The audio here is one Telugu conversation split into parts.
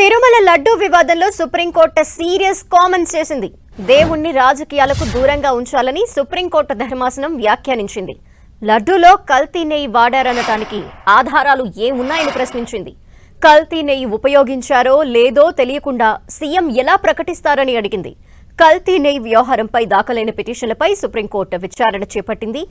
తిరుమల లడ్డూ వివాదంలో సుప్రీంకోర్టు సీరియస్ కామెంట్స్ చేసింది. దేవుణ్ణి రాజకీయాలకు దూరంగా ఉంచాలని సుప్రీంకోర్టు ధర్మాసనం వ్యాఖ్యానించింది. లడ్డూలో కల్తీ నెయ్యి వాడారనటానికి ఆధారాలు ఏమున్నాయని ప్రశ్నించింది. కల్తీ నెయ్యి ఉపయోగించారో లేదో తెలియకుండా సీఎం ఎలా ప్రకటిస్తారని అడిగింది. కల్తీ నెయ్యి వ్యవహారంపై దాఖలైన పిటిషన్లపై సుప్రీంకోర్టు విచారణ చేపట్టింది.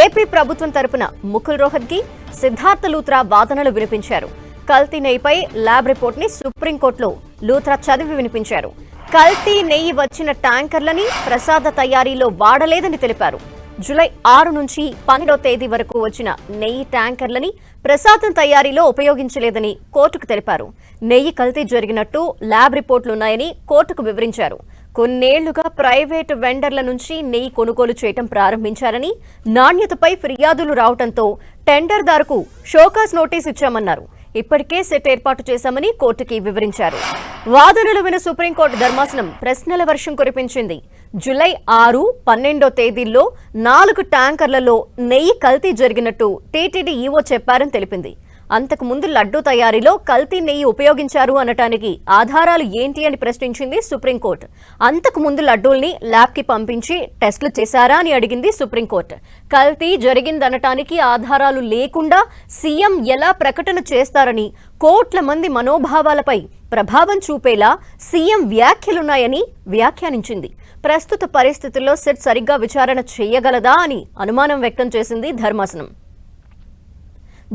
ఏపీ ప్రభుత్వం తరపున ముకుల్ రోహత్గి, సిద్ధార్థ లూత్రా వాదనలు వినిపించారు. కల్తీ నెయ్యిపై ల్యాబ్ రిపోర్ట్ ని సుప్రీంకోర్టులో లూత్రా చదివి వినిపించారు. కల్తీ నెయ్యి వచ్చిన ట్యాంకర్లని ప్రసాద తయారీలో వాడలేదని తెలిపారు. జూలై 6 నుంచి 12వ తేదీ వరకు వచ్చిన నెయ్యి ట్యాంకర్లని ప్రసాదం తయారీలో ఉపయోగించలేదని కోర్టుకు తెలిపారు. నెయ్యి కల్తీ జరిగినట్టు ల్యాబ్ రిపోర్టులున్నాయని కోర్టుకు వివరించారు. కొన్నేళ్లుగా ప్రైవేటు వెండర్ల నుంచి నెయ్యి కొనుగోలు చేయడం ప్రారంభించారని, నాణ్యతపై ఫిర్యాదులు రావడంతో టెండర్దారుకు షోకాస్ నోటీస్ ఇచ్చామన్నారు. ఇప్పటికే సెట్ ఏర్పాటు చేశామని కోర్టుకి వివరించారు. వాదనలు విన సుప్రీంకోర్టు ధర్మాసనం ప్రశ్నల వర్షం కురిపించింది. జూలై 6, 12 తేదీల్లో 4 ట్యాంకర్లలో నెయ్యి కల్తీ జరిగినట్టు టీటీడీ ఈవో చెప్పారని తెలిపింది. అంతకు ముందు లడ్డూ తయారీలో కల్తీ నెయ్యి ఉపయోగించారు అనటానికి ఆధారాలు ఏంటి అని ప్రశ్నించింది సుప్రీంకోర్టు. అంతకు ముందు లడ్డూల్ని ల్యాబ్కి పంపించి టెస్టులు చేశారా అని అడిగింది సుప్రీంకోర్టు. కల్తీ జరిగిందనటానికి ఆధారాలు లేకుండా సీఎం ఎలా ప్రకటన చేస్తారని, కోట్ల మంది మనోభావాలపై ప్రభావం చూపేలా సీఎం వ్యాఖ్యలున్నాయని వ్యాఖ్యానించింది. ప్రస్తుత పరిస్థితుల్లో సెట్ సరిగ్గా విచారణ చేయగలదా అని అనుమానం వ్యక్తం చేసింది ధర్మాసనం.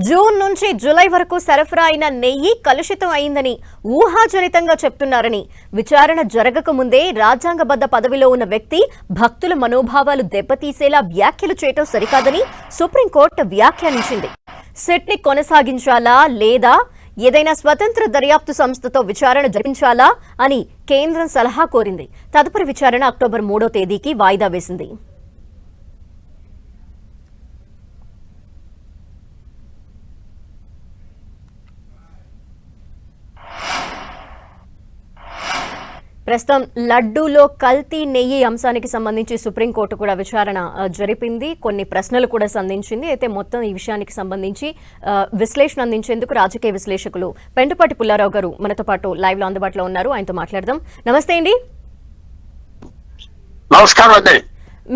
జూన్ నుంచి జూలై వరకు సరఫరా అయిన నెయ్యి కలుషితం అయిందని ఊహాజనితంగా చెప్తున్నారని, విచారణ జరగక ముందే రాజ్యాంగబద్ధ పదవిలో ఉన్న వ్యక్తి భక్తుల మనోభావాలు దెబ్బతీసేలా వ్యాఖ్యలు చేయటం సరికాదని సుప్రీంకోర్టు వ్యాఖ్యానించింది. సెట్ ని కొనసాగించాలా లేదా ఏదైనా స్వతంత్ర దర్యాప్తు సంస్థతో విచారణ జరిపించాలా అని కేంద్రం సలహా కోరింది. తదుపరి విచారణ అక్టోబర్ 3వ తేదీకి వాయిదా వేసింది. ప్రస్తుతం లడ్డూలో కల్తీ నెయ్యి అంశానికి సంబంధించి సుప్రీంకోర్టు కూడా విచారణ జరిపింది. కొన్ని ప్రశ్నలు కూడా సంధించింది. అయితే మొత్తం ఈ విషయానికి సంబంధించి విశ్లేషణ అందించేందుకు రాజకీయ విశ్లేషకులు పెంటపాటి పుల్లారావు గారు మనతో పాటు లైవ్ లో అందుబాటులో ఉన్నారు. ఆయనతో మాట్లాడదాం. నమస్తే అండి. నమస్కారం అండి.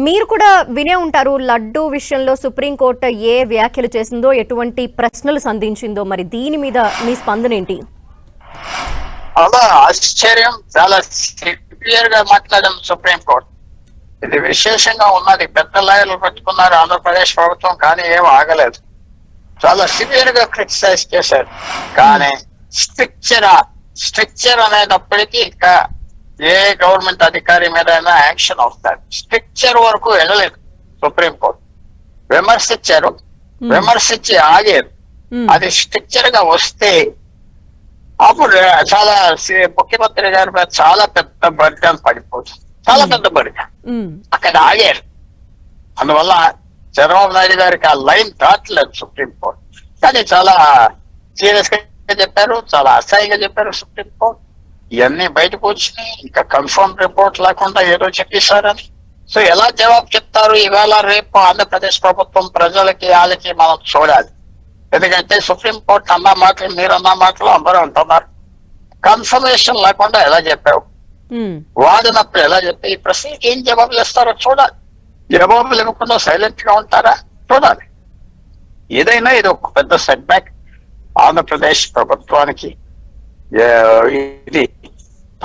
మీరు కూడా వినే ఉంటారు, లడ్డూ విషయంలో సుప్రీంకోర్టు ఏ వ్యాఖ్యలు చేసిందో, ఎటువంటి ప్రశ్నలు సంధించిందో. మరి దీని మీద మీ స్పందన ఏంటి? అలా ఆశ్చర్యం, చాలా సివియర్ గా మాట్లాడాం సుప్రీంకోర్టు. ఇది విశేషంగా ఉన్నది. పెద్ద లాయర్లు పెట్టుకున్నారు ఆంధ్రప్రదేశ్ ప్రభుత్వం, కానీ ఏం ఆగలేదు. చాలా సివియర్ గా క్రిటిసైజ్ చేశారు. కానీ స్ట్రక్చర్ అనేటప్పటికీ ఇంకా ఏ గవర్నమెంట్ అధికారి మీద యాక్షన్ అవుతారు. స్ట్రక్చర్ వరకు వెళ్ళలేదు సుప్రీంకోర్టు. విమర్శించారు, విమర్శించి ఆగారు. అది స్ట్రక్చర్ గా వస్తే అప్పుడు చాలా ముఖ్యమంత్రి గారి మీద చాలా పెద్ద బర్డన్ పడిపోతుంది. చాలా పెద్ద బర్డన్. అక్కడ ఆగారు. అందువల్ల చంద్రబాబు నాయుడు గారికి ఆ లైన్ దాటలేదు సుప్రీంకోర్టు. కానీ చాలా సీరియస్ గా చెప్పారు, చాలా అసహ్యంగా చెప్పారు సుప్రీంకోర్టు. ఇవన్నీ బయటకు వచ్చినాయి. ఇంకా కన్ఫర్మ్ రిపోర్ట్ లేకుండా ఏదో చెప్పేశారని. సో ఎలా జవాబు చెప్తారు ఇవాళ రేపు ఆంధ్రప్రదేశ్ ప్రభుత్వం ప్రజలకి వాళ్ళకి మనం చూడాలి. ఎందుకంటే సుప్రీంకోర్టు అన్న మాటలు, మీరన్న మాటలు అందరూ అంటున్నారు. కన్ఫర్మేషన్ లేకుండా ఎలా చెప్పావు, వాడినప్పుడు ఎలా చెప్పి ఈ ప్రశ్నకి ఏం జవాబులు ఇస్తారో చూడాలి. జవాబులు ఇవ్వకుండా సైలెంట్ గా ఉంటారా చూడాలి. ఏదైనా ఇది ఒక పెద్ద సెట్ బ్యాక్ ఆంధ్రప్రదేశ్ ప్రభుత్వానికి. ఇది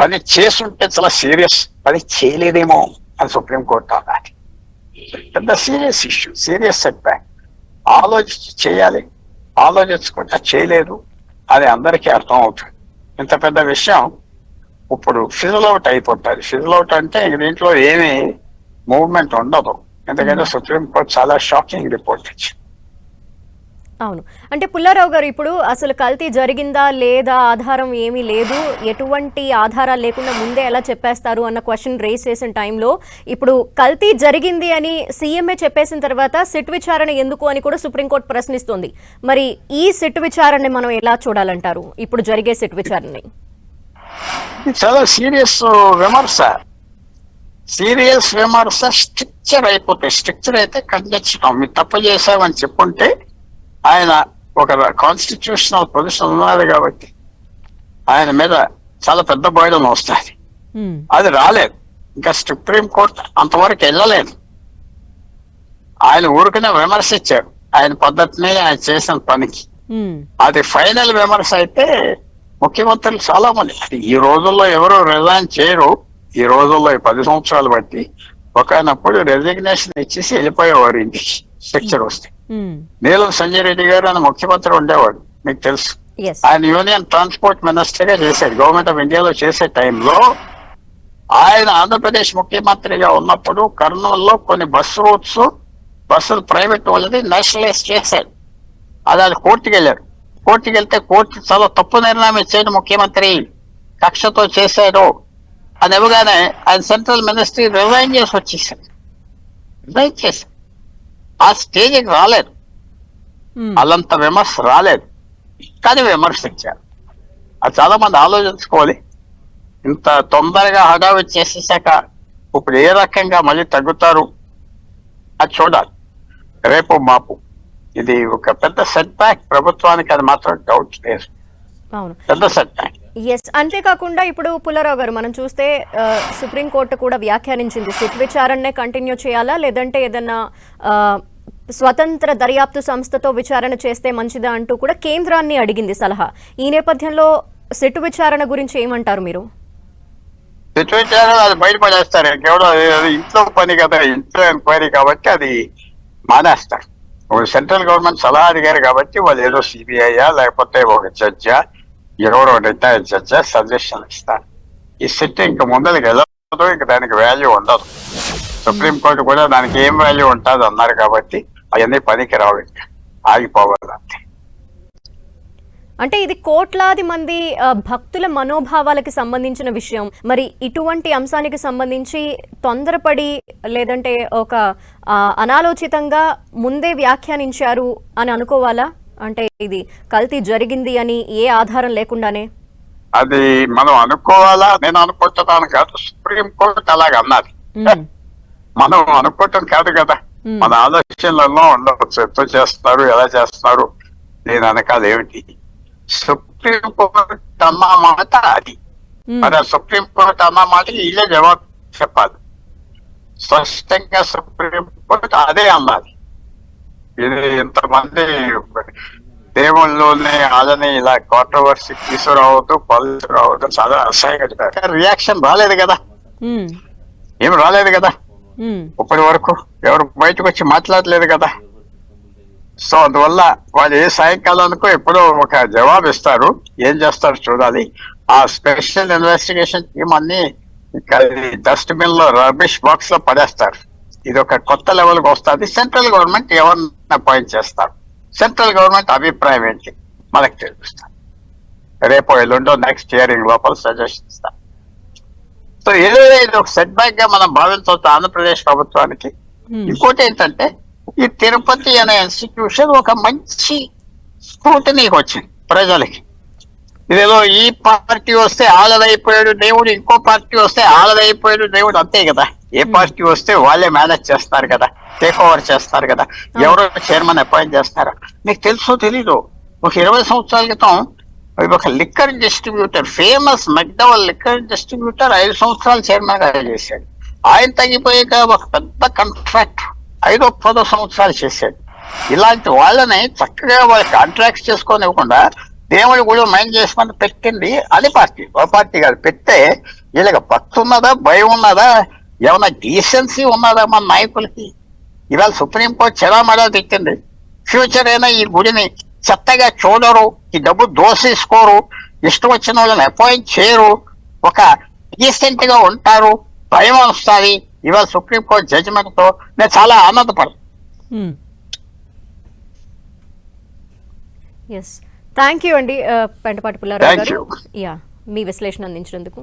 పని చేసుంటే చాలా సీరియస్, పని చేయలేదేమో అని సుప్రీంకోర్టు అన్నది. పెద్ద serious issue, serious set back. ఆలోచించి చేయాలి, ఆలోచించకుండా చేయలేదు అది అందరికీ అర్థం అవుతుంది. ఇంత పెద్ద విషయం ఇప్పుడు ఫిజిల్ అవుట్ అయిపోతుంది. ఫిజిల్ అవుట్ అంటే దీంట్లో ఏమీ మూవ్మెంట్ ఉండదు. ఎందుకంటే సుప్రీంకోర్టు చాలా షాకింగ్ రిపోర్ట్ ఇచ్చింది. అవును, అంటే పుల్లారావు గారు, ఇప్పుడు అసలు కల్తీ జరిగిందా లేదా ఆధారం ఏమీ లేదు, ఎటువంటి ఆధారాలు లేకుండా ముందే ఎలా చెప్పేస్తారు అన్న క్వశ్చన్ రేస్ చేసిన టైంలో ఇప్పుడు కల్తీ జరిగింది అని సీఎంఏ చెప్పేసిన తర్వాత సిట్ విచారణ ఎందుకు అని కూడా సుప్రీంకోర్టు ప్రశ్నిస్తోంది. మరి ఈ సిట్ విచారణని మనం ఎలా చూడాలంటారు? ఇప్పుడు జరిగే సిట్ విచారణని చాలా సీరియస్ విమర్శ, స్ట్రక్చర్ అయిపోతాయి. స్ట్రక్చర్ అయితే ఖండించడం, మీరు తప్పు చేశామని చెప్పుంటే ఆయన ఒక కాన్స్టిట్యూషనల్ పొజిషన్ ఉన్నది కాబట్టి ఆయన మీద చాలా పెద్ద బోయడం వస్తుంది. అది రాలేదు. ఇంకా సుప్రీం కోర్టు అంతవరకు వెళ్ళలేదు. ఆయన ఊరికనే విమర్శించారు ఆయన పద్ధతిని, ఆయన చేసిన పనికి. అది ఫైనల్ విమర్శ అయితే ముఖ్యమంత్రులు చాలా మంది ఈ రోజుల్లో ఎవరు రిజైన్ చేయరు. ఈ రోజుల్లో 10 సంవత్సరాలు బట్టి ఒకనప్పుడు రెసిగ్నేషన్ ఇచ్చేసి వెళ్ళిపోయేవారు ఇంటికి స్ట్రక్చర్ వస్తే. నీలం సంజయ్ రెడ్డి గారు అని ముఖ్యమంత్రి ఉండేవాడు, మీకు తెలుసు. ఆయన యూనియన్ ట్రాన్స్పోర్ట్ మినిస్టర్ గా చేశాడు గవర్నమెంట్ ఆఫ్ ఇండియాలో. చేసే టైంలో ఆయన ఆంధ్రప్రదేశ్ ముఖ్యమంత్రిగా ఉన్నప్పుడు కర్నూలులో కొన్ని బస్సులు ప్రైవేట్ వాళ్ళది నేషనలైజ్ చేశాడు. అది కోర్టుకి వెళ్ళారు. కోర్టుకి వెళ్తే కోర్టు చాలా తప్పు నిర్ణయం ఇచ్చాడు ముఖ్యమంత్రి, కక్షతో చేశాడు అని ఇవ్వగానే ఆయన సెంట్రల్ మినిస్ట్రీ రిజైన్ చేసి వచ్చేసాడు. రిజైన్ చేశాడు. ఆ స్టేజ్కి రాలేదు, వాళ్ళంత విమర్శ రాలేదు, కానీ విమర్శించారు. అది చాలా మంది ఆలోచించుకోవాలి. ఇంత తొందరగా హడావిడి చేసేసాక ఇప్పుడు ఏ రకంగా మళ్ళీ తగ్గుతారు అది చూడాలి. రేపు మాపు ఇది ఒక పెద్ద సెట్ బ్యాక్ ప్రభుత్వానికి, అది మాత్రం డౌట్ లేదు. పెద్ద సెట్ బ్యాక్. అంతేకాకుండా ఇప్పుడు పుల్లారావు గారు మనం చూస్తే సుప్రీంకోర్టు కూడా వ్యాఖ్యానించింది సిట్ విచారణనే కంటిన్యూ చేయాలా లేదంటే ఏదన్నా స్వతంత్ర దర్యాప్తు సంస్థతో విచారణ చేస్తే మంచిదా అంటూ కూడా కేంద్రాన్ని అడిగింది సలహా. ఈ నేపథ్యంలో సిట్ విచారణ గురించి ఏమంటారు మీరు? సిట్ విచారణ అది బయటపడేస్తారు. కేవలం ఇంట్లో పని కదా, ఇంట్లో ఎంక్వైరీ కాబట్టి అది మానేస్తారు. సెంట్రల్ గవర్నమెంట్ సలహా అడిగారు కాబట్టి వాళ్ళు ఏదో సిబిఐయా లేకపోతే ఒక జడ్జా, ఎవరో రిటైర్డ్ జడ్జా సజెషన్ ఇస్తారు. ఈ సిట్ ఇంకా ముందరికి వెళ్ళదు, ఇంకా దానికి వాల్యూ ఉండదు. సుప్రీంకోర్టు కూడా దానికి ఏం వాల్యూ ఉంటుంది అన్నారు కాబట్టి అవన్నీ పనికి రావు, ఇంకా ఆగిపోవాలి అంతే. అంటే ఇది కోట్లాది మంది భక్తుల మనోభావాలకి సంబంధించిన విషయం. మరి ఇటువంటి అంశానికి సంబంధించి తొందరపడి లేదంటే ఒక అనాలోచితంగా ముందే వ్యాఖ్యానించారు అని అనుకోవాలా? అంటే ఇది కల్తీ జరిగింది అని ఏ ఆధారం లేకుండానే అది మనం అనుకోవాలా? నేను అనుకుంటున్నాను కాదు, సుప్రీంకోర్టు అలాగ అన్నది. మనం అనుకోవటం కాదు కదా, మన ఆలోచనలలో ఉండవచ్చు. ఎంత చేస్తున్నారు, ఎలా చేస్తున్నారు, నేను అనకాదు ఏమిటి. సుప్రీంకోర్టు అన్న మాట అది. మరి సుప్రీంకోర్టు అన్న మాటకి వీళ్ళే జవాబు చెప్పాలి. స్పష్టంగా సుప్రీంకోర్టు అదే అన్నది. ఇది ఇంతమంది దేవుళ్ళని వాళ్ళని ఇలా కాంట్రవర్సీ తీసుకురావద్దు, రావద్దు, చాలా అసహ్యంగా. రియాక్షన్ రాలేదు కదా, ఏమి రాలేదు కదా ఇప్పటి వరకు. ఎవరు బయటకు వచ్చి మాట్లాడలేదు కదా. సో అందువల్ల వాళ్ళు ఏ సాయంకాలానికో ఎప్పుడో ఒక జవాబు ఇస్తారు. ఏం చేస్తారు చూడాలి. ఆ స్పెషల్ ఇన్వెస్టిగేషన్ టీమ్ అన్ని డస్ట్బిన్ లో, రబిష్ బాక్స్ లో పడేస్తారు. ఇది ఒక కొత్త లెవెల్కి వస్తుంది. సెంట్రల్ గవర్నమెంట్ ఎవరిని అపాయింట్ చేస్తారు, సెంట్రల్ గవర్నమెంట్ అభిప్రాయం ఏంటి మనకు తెలుస్తారు. రేపు ఎల్లుండో నెక్స్ట్ హియరింగ్ లోపల సజెషన్ ఇస్తారు. సో ఏదైనా ఇది ఒక సెట్ బ్యాక్ గా మనం భావించవచ్చు ఆంధ్రప్రదేశ్ ప్రభుత్వానికి. ఇంకోటి ఏంటంటే ఈ తిరుపతి అనే ఇన్స్టిట్యూషన్ ఒక మంచి స్ఫూర్తినికి వచ్చింది ప్రజలకి. ఇదేదో ఈ పార్టీ వస్తే ఆలదైపోయాడు దేవుడు, ఇంకో పార్టీ వస్తే ఆలదైపోయాడు దేవుడు, అంతే కదా. ఏ పార్టీ వస్తే వాళ్ళే మేనేజ్ చేస్తారు కదా, టేక్ ఓవర్ చేస్తారు కదా, ఎవరో చైర్మన్ అపాయింట్ చేస్తారా. మీకు తెలుసో తెలీదు, ఒక 20 సంవత్సరాల క్రితం ఒక liquor distributor, famous McDowell liquor distributor 5 సంవత్సరాలు చైర్మన్ గా చేశాడు. ఆయన తగ్గిపోయాక ఒక పెద్ద కాంట్రాక్ట్ 5-10 సంవత్సరాలు చేశాడు. ఇలాంటి వాళ్ళని చక్కగా వాళ్ళ కాంట్రాక్ట్స్ చేసుకొని ఇవ్వకుండా దేవుడి కూడా మైండ్ చేసుకొని పెట్టింది అది పార్టీ. ఓ పార్టీ కాదు. పెడితే వీళ్ళకి భక్తి ఉన్నదా, భయం ఉన్నదా, ఏమన్నా డీసెన్సీ ఉన్నదా మన నాయకులకి? ఇవాళ సుప్రీంకోర్టు చెరామడా తిట్టింది. ఫ్యూచర్ అయినా ఈ గుడిని చెత్తగా చూడరు, ఈ డబ్బు దోసేసుకోరు, ఇష్టం వచ్చిన వాళ్ళని అపాయింట్ చేయరు, ఒక డీసెంట్ గా ఉంటారు, భయం వస్తుంది. ఇవాళ సుప్రీంకోర్టు జడ్జిమెంట్ తో నేను చాలా ఆనందపడను. థ్యాంక్ యూ అండి పెంటపాటి పుల్లారావు గారు, మీ విశ్లేషణ అందించినందుకు.